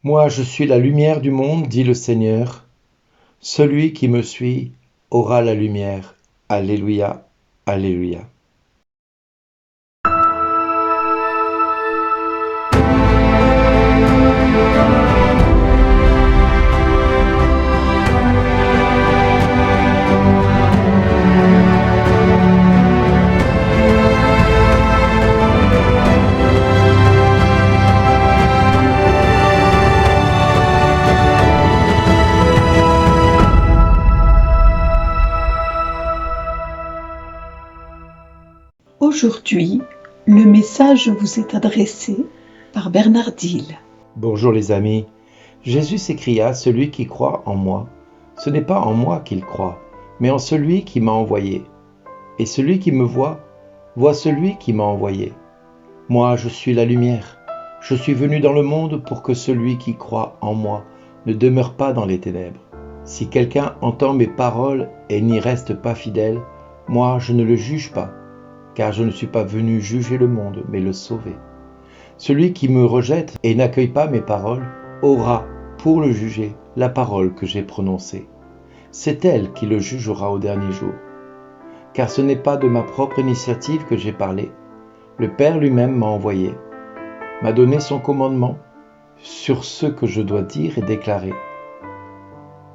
Moi, je suis la lumière du monde, dit le Seigneur. Celui qui me suit aura la lumière. Alléluia, alléluia. Aujourd'hui, le message vous est adressé par Bernard Dille. Bonjour les amis. Jésus s'écria, celui qui croit en moi, ce n'est pas en moi qu'il croit, mais en celui qui m'a envoyé. Et celui qui me voit celui qui m'a envoyé. Moi, je suis la lumière. Je suis venu dans le monde pour que celui qui croit en moi ne demeure pas dans les ténèbres. Si quelqu'un entend mes paroles et n'y reste pas fidèle, moi, je ne le juge pas, car je ne suis pas venu juger le monde, mais le sauver. Celui qui me rejette et n'accueille pas mes paroles aura, pour le juger, la parole que j'ai prononcée. C'est elle qui le jugera au dernier jour. Car ce n'est pas de ma propre initiative que j'ai parlé. Le Père lui-même m'a envoyé, m'a donné son commandement sur ce que je dois dire et déclarer.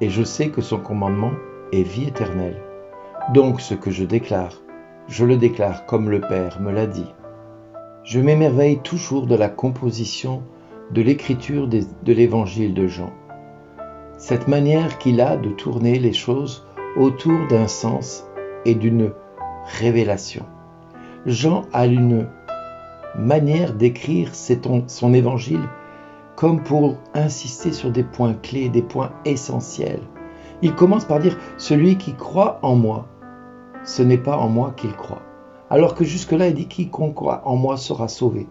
Et je sais que son commandement est vie éternelle. Donc ce que je déclare, je le déclare comme le Père me l'a dit. Je m'émerveille toujours de la composition de l'écriture de l'évangile de Jean. Cette manière qu'il a de tourner les choses autour d'un sens et d'une révélation. Jean a une manière d'écrire son évangile comme pour insister sur des points clés, des points essentiels. Il commence par dire « Celui qui croit en moi, ce n'est pas en moi qu'il croit. » Alors que jusque-là, il dit « Quiconque croit en moi sera sauvé. »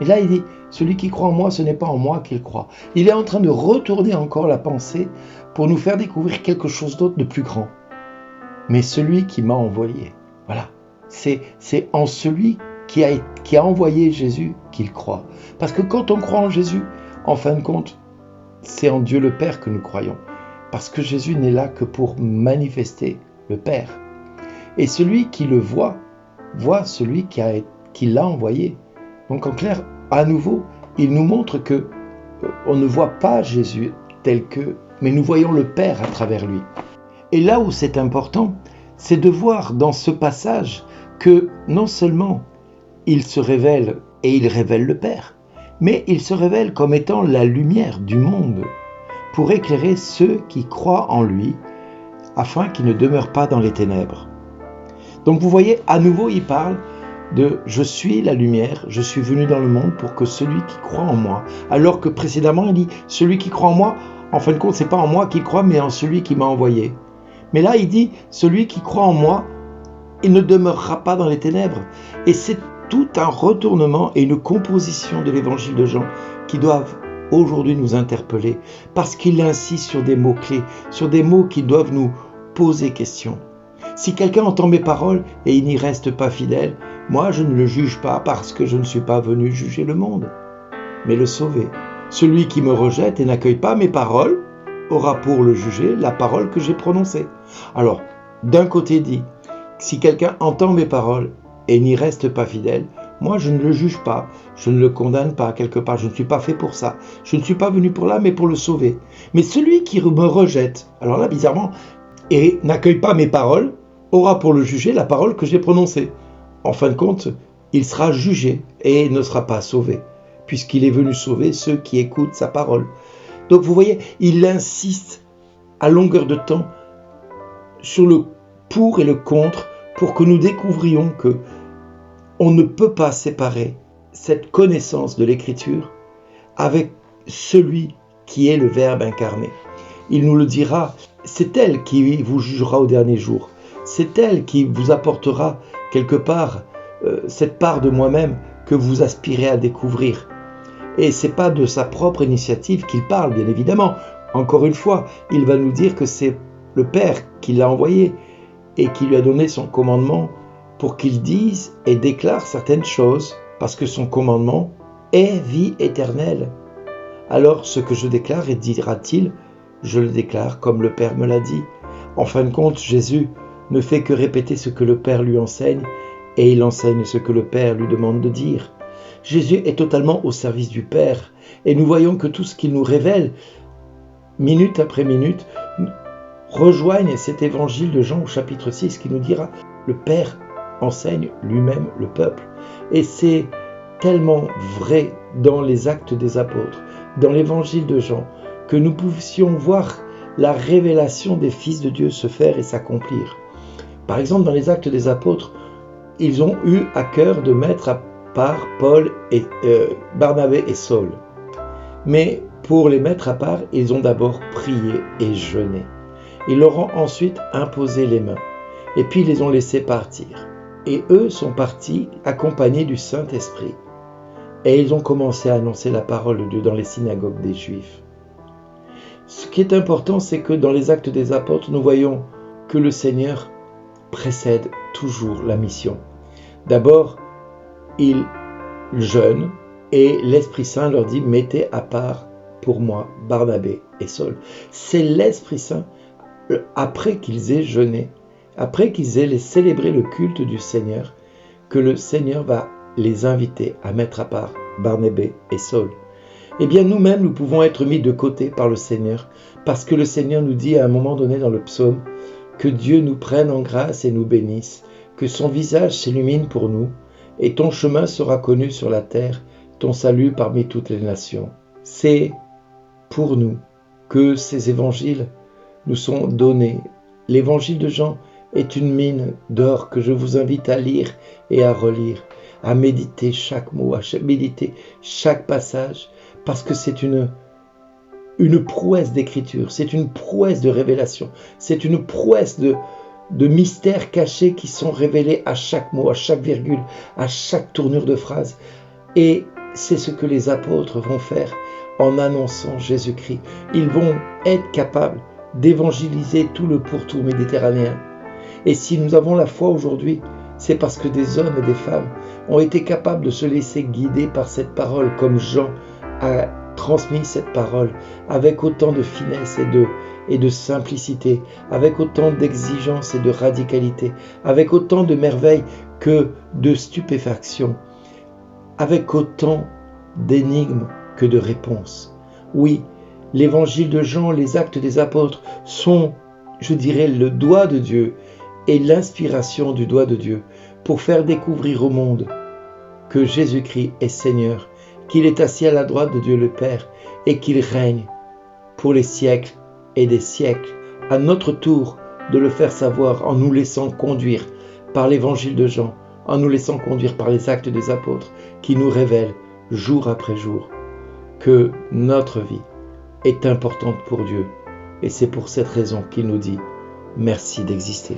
Et là, il dit « Celui qui croit en moi, ce n'est pas en moi qu'il croit. » Il est en train de retourner encore la pensée pour nous faire découvrir quelque chose d'autre de plus grand. Mais celui qui m'a envoyé, voilà, c'est en celui qui a envoyé Jésus qu'il croit. Parce que quand on croit en Jésus, en fin de compte, c'est en Dieu le Père que nous croyons. Parce que Jésus n'est là que pour manifester le Père. Et celui qui le voit celui qui l'a envoyé. Donc en clair, à nouveau, il nous montre que on ne voit pas Jésus tel que, mais nous voyons le Père à travers lui. Et là où c'est important, c'est de voir dans ce passage que non seulement il se révèle et il révèle le Père, mais il se révèle comme étant la lumière du monde pour éclairer ceux qui croient en lui afin qu'ils ne demeurent pas dans les ténèbres. Donc vous voyez, à nouveau, il parle de « Je suis la lumière, je suis venu dans le monde pour que celui qui croit en moi », alors que précédemment, il dit « Celui qui croit en moi, en fin de compte, c'est pas en moi qu'il croit, mais en celui qui m'a envoyé. » Mais là, il dit « Celui qui croit en moi, il ne demeurera pas dans les ténèbres. » Et c'est tout un retournement et une composition de l'évangile de Jean qui doivent aujourd'hui nous interpeller, parce qu'il insiste sur des mots-clés, sur des mots qui doivent nous poser question. Si quelqu'un entend mes paroles et il n'y reste pas fidèle, moi je ne le juge pas parce que je ne suis pas venu juger le monde, mais le sauver. Celui qui me rejette et n'accueille pas mes paroles aura pour le juger la parole que j'ai prononcée. Alors, d'un côté dit, si quelqu'un entend mes paroles et n'y reste pas fidèle, moi je ne le juge pas, je ne le condamne pas quelque part, je ne suis pas fait pour ça. Je ne suis pas venu pour là, mais pour le sauver. Mais celui qui me rejette, alors là bizarrement, et n'accueille pas mes paroles, aura pour le juger la parole que j'ai prononcée. En fin de compte, il sera jugé et ne sera pas sauvé, puisqu'il est venu sauver ceux qui écoutent sa parole. Donc vous voyez, il insiste à longueur de temps sur le pour et le contre pour que nous découvrions que on ne peut pas séparer cette connaissance de l'Écriture avec celui qui est le Verbe incarné. Il nous le dira, c'est elle qui vous jugera au dernier jour. C'est elle qui vous apportera quelque part cette part de moi-même que vous aspirez à découvrir. Et ce n'est pas de sa propre initiative qu'il parle, bien évidemment. Encore une fois, il va nous dire que c'est le Père qui l'a envoyé et qui lui a donné son commandement pour qu'il dise et déclare certaines choses, parce que son commandement est vie éternelle. Alors ce que je déclare, et dira-t-il, je le déclare comme le Père me l'a dit. En fin de compte, Jésus ne fait que répéter ce que le Père lui enseigne, et il enseigne ce que le Père lui demande de dire. Jésus est totalement au service du Père, et nous voyons que tout ce qu'il nous révèle, minute après minute, rejoignent cet évangile de Jean au chapitre 6 qui nous dira « Le Père enseigne lui-même le peuple ». Et c'est tellement vrai dans les actes des apôtres, dans l'évangile de Jean, que nous puissions voir la révélation des fils de Dieu se faire et s'accomplir. Par exemple, dans les actes des apôtres, ils ont eu à cœur de mettre à part Paul et Barnabé et Saul. Mais pour les mettre à part, ils ont d'abord prié et jeûné. Ils leur ont ensuite imposé les mains, et puis ils les ont laissés partir. Et eux sont partis accompagnés du Saint-Esprit. Et ils ont commencé à annoncer la parole de Dieu dans les synagogues des Juifs. Ce qui est important, c'est que dans les actes des apôtres, nous voyons que le Seigneur précède toujours la mission. D'abord, ils jeûnent et l'Esprit Saint leur dit « Mettez à part pour moi Barnabé et Saul ». C'est l'Esprit Saint, après qu'ils aient jeûné, après qu'ils aient célébré le culte du Seigneur, que le Seigneur va les inviter à mettre à part Barnabé et Saul. Eh bien, nous-mêmes, nous pouvons être mis de côté par le Seigneur, parce que le Seigneur nous dit à un moment donné dans le psaume que Dieu nous prenne en grâce et nous bénisse, que son visage s'illumine pour nous, et ton chemin sera connu sur la terre, ton salut parmi toutes les nations. C'est pour nous que ces évangiles nous sont donnés. L'évangile de Jean est une mine d'or que je vous invite à lire et à relire, à méditer chaque mot, à méditer chaque passage, parce que c'est une prouesse d'écriture, c'est une prouesse de révélation, c'est une prouesse de mystères cachés qui sont révélés à chaque mot, à chaque virgule, à chaque tournure de phrase. Et c'est ce que les apôtres vont faire en annonçant Jésus-Christ. Ils vont être capables d'évangéliser tout le pourtour méditerranéen. Et si nous avons la foi aujourd'hui, c'est parce que des hommes et des femmes ont été capables de se laisser guider par cette parole, comme Jean a transmis cette parole avec autant de finesse et de simplicité, avec autant d'exigence et de radicalité, avec autant de merveille que de stupéfaction, avec autant d'énigmes que de réponses. Oui, l'évangile de Jean, les actes des apôtres sont, je dirais, le doigt de Dieu et l'inspiration du doigt de Dieu pour faire découvrir au monde que Jésus-Christ est Seigneur, qu'il est assis à la droite de Dieu le Père et qu'il règne pour les siècles et des siècles. À notre tour de le faire savoir en nous laissant conduire par l'évangile de Jean, en nous laissant conduire par les actes des apôtres qui nous révèlent jour après jour que notre vie est importante pour Dieu. Et c'est pour cette raison qu'il nous dit merci d'exister.